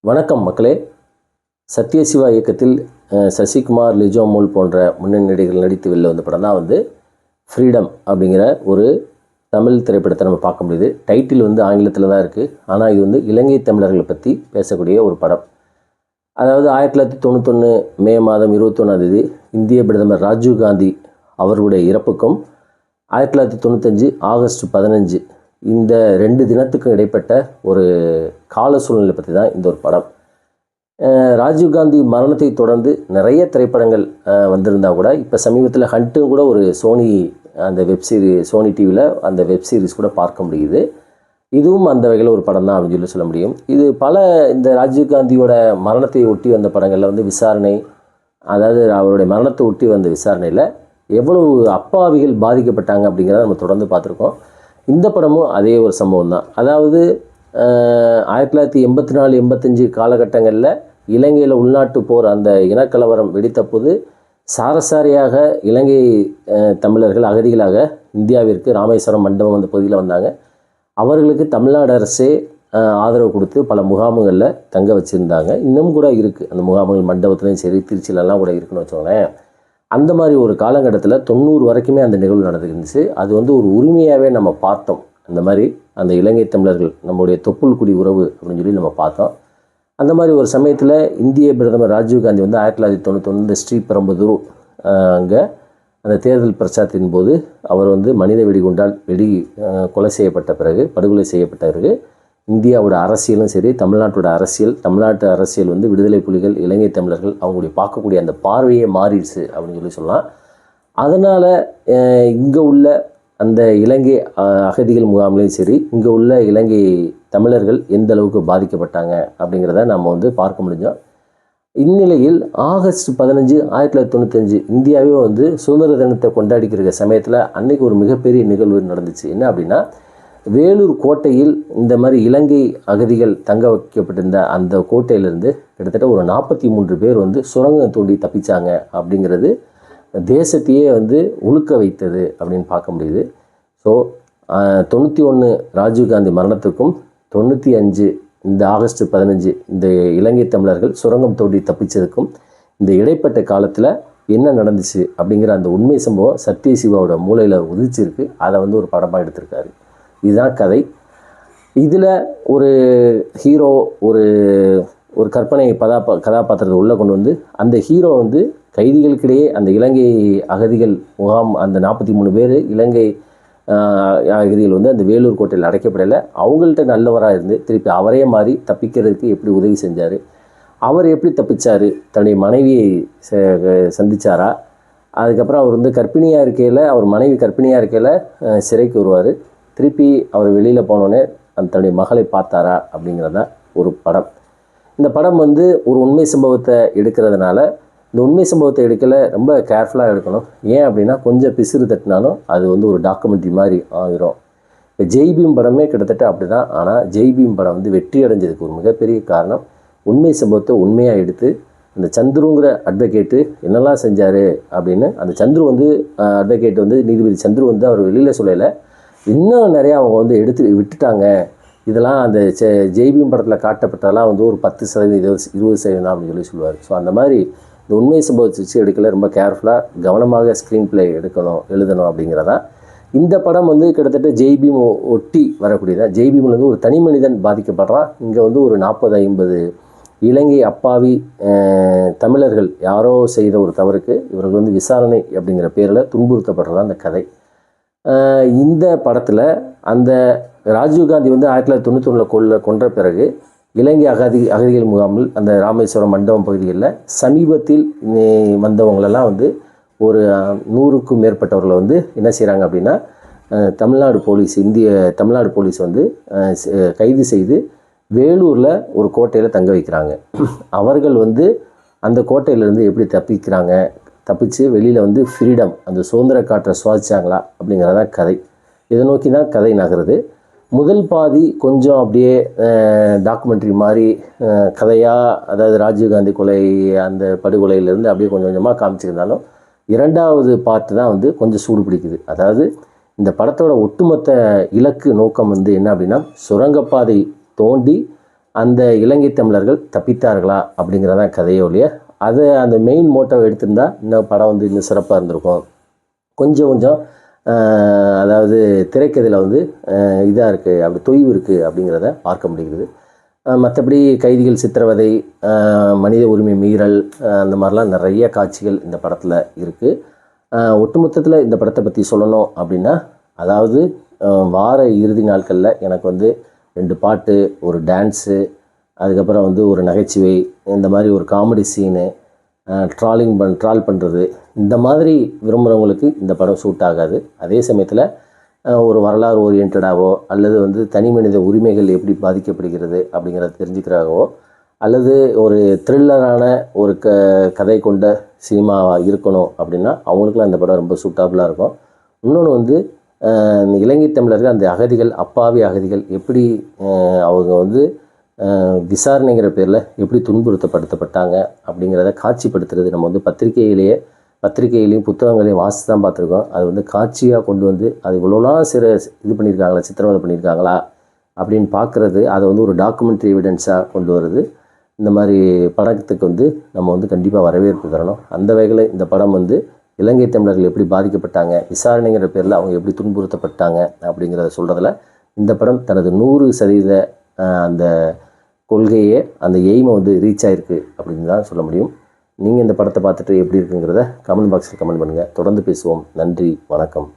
வணக்கம் மக்களே. சத்யசிவா இயக்கத்தில் சசிகுமார், லிஜோ அமோல் போன்ற முன்னணி நடிகர்கள் நடித்து வெளில வந்த படம் தான் ஃப்ரீடம் அப்படிங்கிற ஒரு தமிழ் திரைப்படத்தை நம்ம பார்க்க முடியுது. டைட்டில் ஆங்கிலத்தில் தான் இருக்குது. ஆனால் இது இலங்கை தமிழர்களை பற்றி பேசக்கூடிய ஒரு படம். அதாவது 1991 மே மாதம் 21 இந்திய பிரதமர் ராஜீவ்காந்தி அவர்களுடைய இறப்புக்கும் 1995 ஆகஸ்ட் 15 இந்த 2 தினத்துக்கும் இடைப்பட்ட ஒரு கால சூழ்நிலை பற்றி தான் இந்த ஒரு படம். ராஜீவ்காந்தி மரணத்தை தொடர்ந்து நிறைய திரைப்படங்கள் வந்திருந்தால் கூட இப்போ சமீபத்தில் ஹண்ட்டும் கூட ஒரு சோனி சோனி டிவியில் அந்த வெப்சீரிஸ் கூட பார்க்க முடியுது. இதுவும் அந்த வகையில் ஒரு படம் தான் அப்படின்னு சொல்ல முடியும். இது இந்த ராஜீவ்காந்தியோட மரணத்தை ஒட்டி வந்த படங்களில் விசாரணை, அதாவது அவருடைய மரணத்தை ஒட்டி வந்த விசாரணையில் எவ்வளவு அப்பாவிகள் பாதிக்கப்பட்டாங்க அப்படிங்கிறத நம்ம தொடர்ந்து பார்த்துருக்கோம். இந்த படமும் அதே ஒரு சம்பவம் தான். அதாவது 1984-85 காலகட்டங்களில் இலங்கையில் உள்நாட்டு போர், அந்த இனக்கலவரம் வெடித்த போது சாரசாரியாக இலங்கை தமிழர்கள் அகதிகளாக இந்தியாவிற்கு ராமேஸ்வரம், மண்டபம் அந்த பகுதியில் வந்தாங்க. அவர்களுக்கு தமிழ்நாடு அரசே ஆதரவு கொடுத்து பல முகாம்களில் தங்க வச்சுருந்தாங்க. இன்னும் கூட இருக்குது அந்த முகாம்கள், மண்டபத்துலேயும் சரி, திருச்சியிலலாம் கூட இருக்குன்னு வச்சுக்கோங்களேன். அந்த மாதிரி ஒரு காலகட்டத்தில் 90 வரைக்குமே அந்த நிகழ்வு நடந்துருந்துச்சு. அது ஒரு உரிமையாகவே நம்ம பார்த்தோம். அந்த மாதிரி அந்த இலங்கை தமிழர்கள் நம்முடைய தொப்புள் குடி உறவு அப்படின்னு சொல்லி நம்ம பார்த்தோம். அந்த மாதிரி ஒரு சமயத்தில் இந்திய பிரதமர் ராஜீவ்காந்தி 1991 இந்த ஸ்ரீபெரும்புதூர் அங்கே அந்த தேர்தல் பிரச்சாரத்தின் போது அவர் மனித வெடிகுண்டால் கொலை செய்யப்பட்ட பிறகு, படுகொலை செய்யப்பட்ட பிறகு இந்தியாவோட அரசியலும் சரி, தமிழ்நாட்டு அரசியல் விடுதலை புலிகள், இலங்கை தமிழர்கள் அவங்களுடைய பார்க்கக்கூடிய அந்த பார்வையே மாறிடுச்சு அப்படின்னு சொல்லலாம். அதனால் இங்கே உள்ள அந்த இலங்கை அகதிகள் முகாம்லையும் சரி, இங்கே உள்ள இலங்கை தமிழர்கள் எந்த அளவுக்கு பாதிக்கப்பட்டாங்க அப்படிங்கிறத நம்ம பார்க்க முடிஞ்சோம். இந்நிலையில் ஆகஸ்ட் 15 1995 இந்தியாவே சுதந்திர தினத்தை கொண்டாடிக்கிற சமயத்தில் அன்றைக்கி ஒரு மிகப்பெரிய நிகழ்வு நடந்துச்சு. என்ன அப்படின்னா, வேலூர் கோட்டையில் இந்த மாதிரி இலங்கை அகதிகள் தங்க வைக்கப்பட்டிருந்த அந்த கோட்டையிலிருந்து கிட்டத்தட்ட ஒரு 43 பேர் சுரங்கம் தோண்டி தப்பிச்சாங்க அப்படிங்கிறது தேசத்தையே உழுக்க வைத்தது அப்படின்னு பார்க்க முடியுது. ஸோ 91 ராஜீவ்காந்தி மரணத்துக்கும் 95 இந்த ஆகஸ்ட் 15 இந்த இலங்கை தமிழர்கள் சுரங்கம் தோண்டி தப்பிச்சதுக்கும் இந்த இடைப்பட்ட காலத்தில் என்ன நடந்துச்சு அப்படிங்கிற அந்த உண்மை சம்பவம் சத்யசிவாவோட மூளையில் உதிச்சிருக்கு. அதை ஒரு படமாக எடுத்திருக்காரு. இதுதான் கதை. இதில் ஒரு ஹீரோ, ஒரு கற்பனை கதாபாத்திரத்தை உள்ளே கொண்டு அந்த ஹீரோ கைதிகளுக்கிடையே அந்த இலங்கை அகதிகள் முகாம், அந்த 43 பேர் இலங்கை அகதிகள் அந்த வேலூர் கோட்டையில் அடைக்கப்படலை. அவங்கள்ட்ட நல்லவராக இருந்து திருப்பி அவரே மாதிரி தப்பிக்கிறதுக்கு எப்படி உதவி செஞ்சார், அவர் எப்படி தப்பிச்சார், தன்னுடைய மனைவியை சந்தித்தாரா, அதுக்கப்புறம் அவர் கர்ப்பிணியாக இருக்கையில், அவர் மனைவி கர்ப்பிணியாக இருக்கையில் சிறைக்கு வருவார், திருப்பி அவர் வெளியில் போனோடனே தன்னுடைய மகளை பார்த்தாரா அப்படிங்கிறத ஒரு படம். இந்த படம் ஒரு உண்மை சம்பவத்தை எடுக்கிறதுனால இந்த உண்மை சம்பவத்தை எடுக்கல ரொம்ப கேர்ஃபுல்லாக எடுக்கணும். ஏன் அப்படின்னா, கொஞ்சம் பிசிறு தட்டினாலும் அது ஒரு டாக்குமெண்ட்ரி மாதிரி ஆகிரும். இப்போ ஜெய்பீம் படமே கிட்டத்தட்ட அப்படி தான். ஆனால் ஜெய்பீம் படம் வெற்றி அடைஞ்சதுக்கு ஒரு மிகப்பெரிய காரணம், உண்மை சம்பவத்தை உண்மையாக எடுத்து அந்த சந்துருங்கிற அட்வொகேட்டு என்னெல்லாம் செஞ்சார் அப்படின்னு, அந்த சந்துரு அட்வொகேட் நீதிபதி சந்துரு அவர் வெளியில் சொல்லலை, இன்னும் நிறையா அவங்க எடுத்து விட்டுட்டாங்க. இதெல்லாம் அந்த ஜெய்பீம் படத்தில் காட்டப்பட்டதெல்லாம் ஒரு 10%, 20% அப்படின்னு சொல்லுவார். ஸோ அந்த மாதிரி இந்த உண்மை சம்பவத்தை வச்சு எடுக்கல, ரொம்ப கேர்ஃபுல்லாக கவனமாக ஸ்க்ரீன் பிளே எழுதணும் அப்படிங்கிறதான். இந்த படம் கிட்டத்தட்ட ஜெய்பீம் ஒட்டி வரக்கூடியதான். ஜெய்பீமில் ஒரு தனி மனிதன் பாதிக்கப்படுறான். இங்கே ஒரு 40-50 இலங்கை அப்பாவி தமிழர்கள் யாரோ செய்த ஒரு தவறுக்கு இவர்கள் விசாரணை அப்படிங்கிற பேரில் துன்புறுத்தப்படுறதான் அந்த கதை. இந்த படத்தில் அந்த ராஜீவ்காந்தி 1991 கொன்ற பிறகு இலங்கை அகதிகள் முகாமில் அந்த ராமேஸ்வரம், மண்டபம் பகுதிகளில் சமீபத்தில் வந்தவங்களெல்லாம் ஒரு 100க்கும் மேற்பட்டவர்களை என்ன செய்கிறாங்க அப்படின்னா, தமிழ்நாடு போலீஸ் கைது செய்து வேலூரில் ஒரு கோட்டையில் தங்க வைக்கிறாங்க. அவர்கள் அந்த கோட்டையிலேருந்து எப்படி தப்பிச்சு வெளியில் ஃப்ரீடம், அந்த சுதந்திர காற்றை சுவாசிச்சாங்களா அப்படிங்கிறதான் கதை. இதை நோக்கி தான் கதை நகருது. முதல் பாதி கொஞ்சம் அப்படியே டாக்குமெண்ட்ரி மாதிரி கதையாக, அதாவது ராஜீவ்காந்தி கொலை, அந்த படுகொலையிலேருந்து அப்படியே கொஞ்சம் கொஞ்சமாக காமிச்சிருந்தாலும், இரண்டாவது பார்ட்டு தான் கொஞ்சம் சூடு பிடிக்குது. அதாவது இந்த படத்தோட ஒட்டுமொத்த இலக்கு நோக்கம் என்ன அப்படின்னா, சுரங்கப்பாதை தோண்டி அந்த இலங்கை தமிழர்கள் தப்பித்தார்களா அப்படிங்கிறதான் கதையோ இல்லையா. அதை அந்த மெயின் மோட்டோவை எடுத்திருந்தா இன்னும் படம் வந்து இன்னும் சிறப்பாக இருந்திருக்கும். கொஞ்சம் கொஞ்சம் அதாவது திரைக்கதையில் வந்து இதாக இருக்குது, அப்படி தொய்வு இருக்குது அப்படிங்கிறத பார்க்க முடிகிறது. மற்றபடி கைதிகள் சித்திரவதை, மனித உரிமை மீறல், அந்த மாதிரிலாம் நிறைய காட்சிகள் இந்த படத்தில் இருக்குது. ஒட்டுமொத்தத்தில் இந்த படத்தை பற்றி சொல்லணும் அப்படின்னா, அதாவது வார இறுதி நாட்களில் எனக்கு வந்து 2 பாட்டு, ஒரு டான்ஸு, அதுக்கப்புறம் வந்து ஒரு நகைச்சுவை, இந்த மாதிரி ஒரு காமெடி சீனு, ட்ரால் பண்ணுறது, இந்த மாதிரி விரும்புகிறவங்களுக்கு இந்த படம் சூட் ஆகாது. அதே சமயத்தில் ஒரு வரலாறு ஓரியன்டாவோ அல்லது வந்து தனி மனித உரிமைகள் எப்படி பாதிக்கப்படுகிறது அப்படிங்கிறத தெரிஞ்சுக்கிறாகவோ அல்லது ஒரு த்ரில்லரான ஒரு கதை கொண்ட சினிமாவாக இருக்கணும் அப்படின்னா அவங்களுக்குலாம் இந்த படம் ரொம்ப சூட்டாபுளாக இருக்கும். இன்னொன்று வந்து இலங்கை தமிழர்கள் அந்த அகதிகள், அப்பாவி அகதிகள் எப்படி அவங்க வந்து விசாரணைங்கிற பேரில் எப்படி துன்புறுத்தப்படுத்தப்பட்டாங்க அப்படிங்கிறத காட்சிப்படுத்துறது நம்ம வந்து பத்திரிகையிலையும் புத்தகங்களையும் வாசித்து தான் பார்த்துருக்கோம். அது வந்து காட்சியாக கொண்டு வந்து அது இவ்வளோலாம் இது பண்ணியிருக்காங்களா, சித்திரவதை பண்ணியிருக்காங்களா அப்படின்னு பார்க்குறது, அதை வந்து ஒரு டாக்குமெண்ட்ரி எவிடன்ஸாக கொண்டு வருது. இந்த மாதிரி படத்துக்கு வந்து நம்ம வந்து கண்டிப்பாக வரவேற்பு தரணும். அந்த வகையில் இந்த படம் வந்து இலங்கை தமிழர்கள் எப்படி பாதிக்கப்பட்டாங்க, விசாரணைங்கிற பேரில் அவங்க எப்படி துன்புறுத்தப்பட்டாங்க அப்படிங்கிறத சொல்கிறதுல இந்த படம் தனது 100% அந்த கொள்கையை, அந்த எய்மை வந்து ரீச் ஆகிருக்கு அப்படின்னு தான் சொல்ல முடியும். நீங்கள் இந்த படத்தை பார்த்துட்டு எப்படி இருக்குங்கிறத கமெண்ட் பாக்ஸில் கமெண்ட் பண்ணுங்கள். தொடர்ந்து பேசுவோம். நன்றி, வணக்கம்.